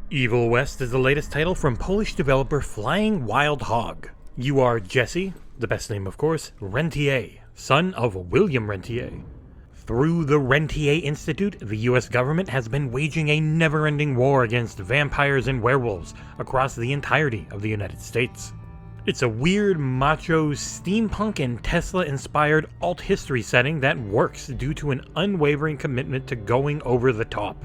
Evil West is the latest title from Polish developer Flying Wild Hog. You are Jesse, the best name of course, Rentier, son of William Rentier. Through the Rentier Institute, the US government has been waging a never-ending war against vampires and werewolves across the entirety of the United States. It's a weird, macho, steampunk and Tesla-inspired alt-history setting that works due to an unwavering commitment to going over the top.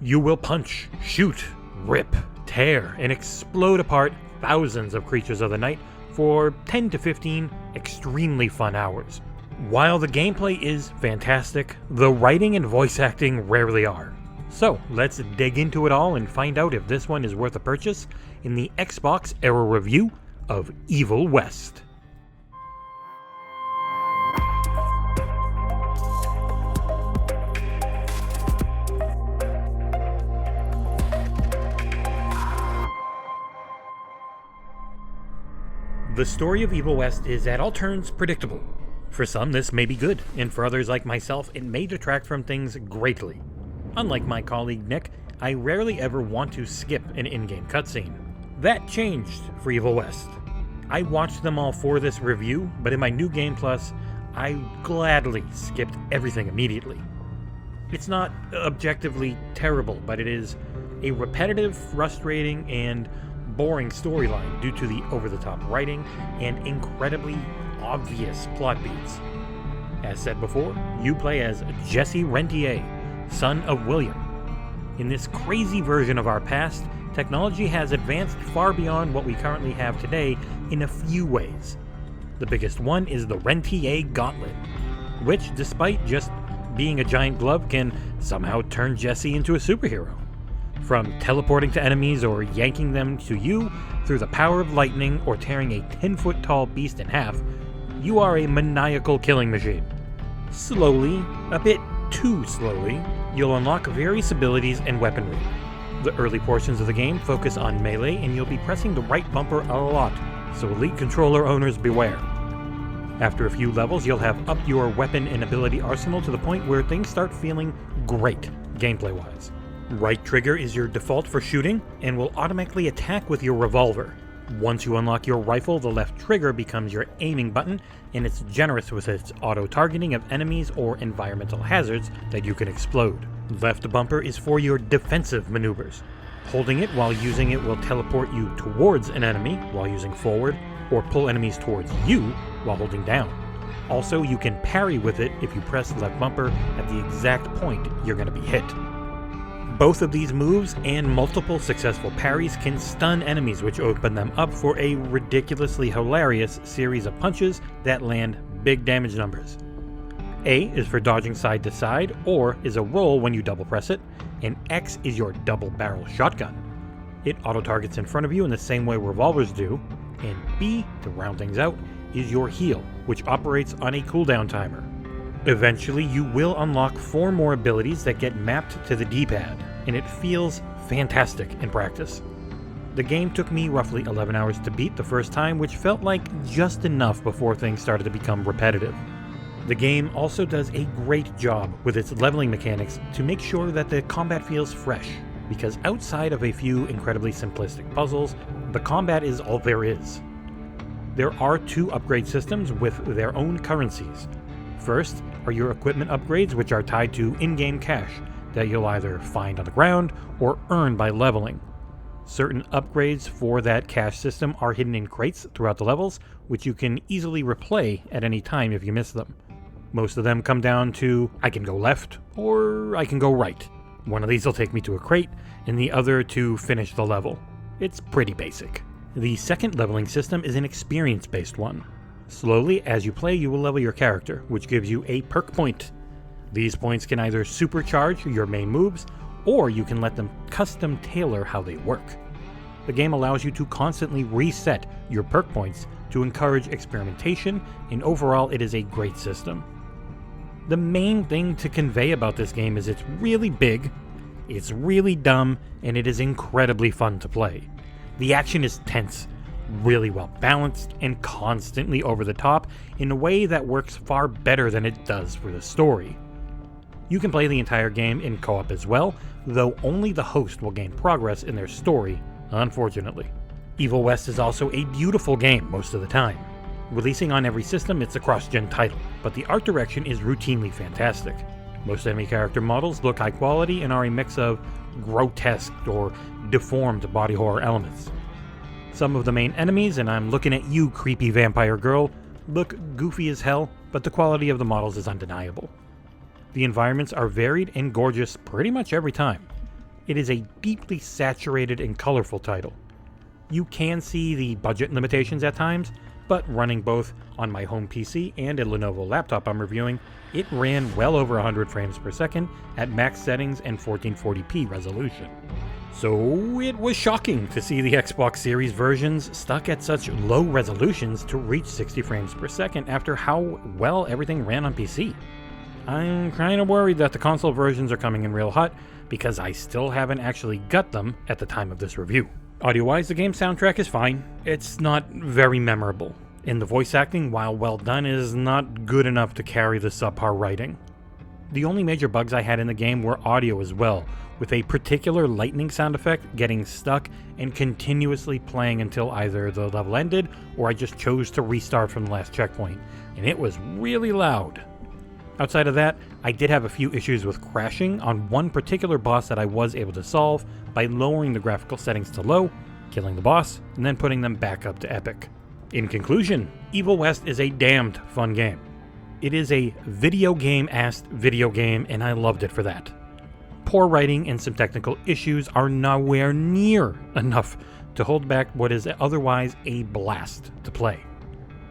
You will punch, shoot, rip, tear, and explode apart thousands of creatures of the night for 10 to 15 extremely fun hours. While the gameplay is fantastic, the writing and voice acting rarely are. So let's dig into it all and find out if this one is worth a purchase in the XboxEra review of Evil West. The story of Evil West is at all turns predictable. For some, this may be good, and for others like myself, it may detract from things greatly. Unlike my colleague Nick, I rarely ever want to skip an in-game cutscene. That changed for Evil West. I watched them all for this review, but in my New Game Plus, I gladly skipped everything immediately. It's not objectively terrible, but it is a repetitive, frustrating, and boring storyline due to the over-the-top writing and incredibly obvious plot beats. As said before, you play as Jesse Rentier, son of William. In this crazy version of our past, technology has advanced far beyond what we currently have today in a few ways. The biggest one is the Rentier Gauntlet, which, despite just being a giant glove, can somehow turn Jesse into a superhero. From teleporting to enemies or yanking them to you through the power of lightning or tearing a 10-foot tall beast in half, you are a maniacal killing machine. Slowly, a bit too slowly, you'll unlock various abilities and weaponry. The early portions of the game focus on melee and you'll be pressing the right bumper a lot, so Elite controller owners beware. After a few levels, you'll have upped your weapon and ability arsenal to the point where things start feeling great, gameplay-wise. Right trigger is your default for shooting, and will automatically attack with your revolver. Once you unlock your rifle, the left trigger becomes your aiming button, and it's generous with its auto-targeting of enemies or environmental hazards that you can explode. Left bumper is for your defensive maneuvers. Holding it while using it will teleport you towards an enemy while using forward, or pull enemies towards you while holding down. Also, you can parry with it if you press left bumper at the exact point you're going to be hit. Both of these moves and multiple successful parries can stun enemies, which open them up for a ridiculously hilarious series of punches that land big damage numbers. A is for dodging side to side, or is a roll when you double press it, and X is your double barrel shotgun. It auto-targets in front of you in the same way revolvers do, and B, to round things out, is your heal, which operates on a cooldown timer. Eventually, you will unlock 4 more abilities that get mapped to the D-pad, and it feels fantastic in practice. The game took me roughly 11 hours to beat the first time, which felt like just enough before things started to become repetitive. The game also does a great job with its leveling mechanics to make sure that the combat feels fresh, because outside of a few incredibly simplistic puzzles, the combat is all there is. There are 2 upgrade systems with their own currencies. First are your equipment upgrades, which are tied to in-game cash that you'll either find on the ground or earn by leveling. Certain upgrades for that cash system are hidden in crates throughout the levels, which you can easily replay at any time if you miss them. Most of them come down to, I can go left or I can go right. One of these will take me to a crate, and the other to finish the level. It's pretty basic. The second leveling system is an experience-based one. Slowly, as you play, you will level your character, which gives you a perk point. These points can either supercharge your main moves, or you can let them custom tailor how they work. The game allows you to constantly reset your perk points to encourage experimentation, and overall it is a great system. The main thing to convey about this game is it's really big, it's really dumb, and it is incredibly fun to play. The action is tense, really well balanced, and constantly over the top in a way that works far better than it does for the story. You can play the entire game in co-op as well, though only the host will gain progress in their story, unfortunately. Evil West is also a beautiful game most of the time. Releasing on every system, it's a cross-gen title, but the art direction is routinely fantastic. Most enemy character models look high quality and are a mix of grotesque or deformed body horror elements. Some of the main enemies, and I'm looking at you, creepy vampire girl, look goofy as hell, but the quality of the models is undeniable. The environments are varied and gorgeous pretty much every time. It is a deeply saturated and colorful title. You can see the budget limitations at times, but running both on my home PC and a Lenovo laptop I'm reviewing, it ran well over 100 frames per second at max settings and 1440p resolution. So it was shocking to see the Xbox Series versions stuck at such low resolutions to reach 60 frames per second after how well everything ran on PC. I'm kinda worried that the console versions are coming in real hot because I still haven't actually got them at the time of this review. Audio-wise, the game's soundtrack is fine. It's not very memorable, and the voice acting, while well done, is not good enough to carry the subpar writing. The only major bugs I had in the game were audio as well, with a particular lightning sound effect getting stuck and continuously playing until either the level ended or I just chose to restart from the last checkpoint, and it was really loud. Outside of that, I did have a few issues with crashing on one particular boss that I was able to solve by lowering the graphical settings to low, killing the boss, and then putting them back up to epic. In conclusion, Evil West is a damned fun game. It is a video game-assed video game, and I loved it for that. Poor writing and some technical issues are nowhere near enough to hold back what is otherwise a blast to play.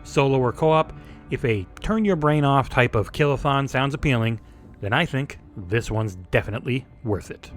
Solo or co-op, if a turn-your-brain-off type of kill-a-thon sounds appealing, then I think this one's definitely worth it.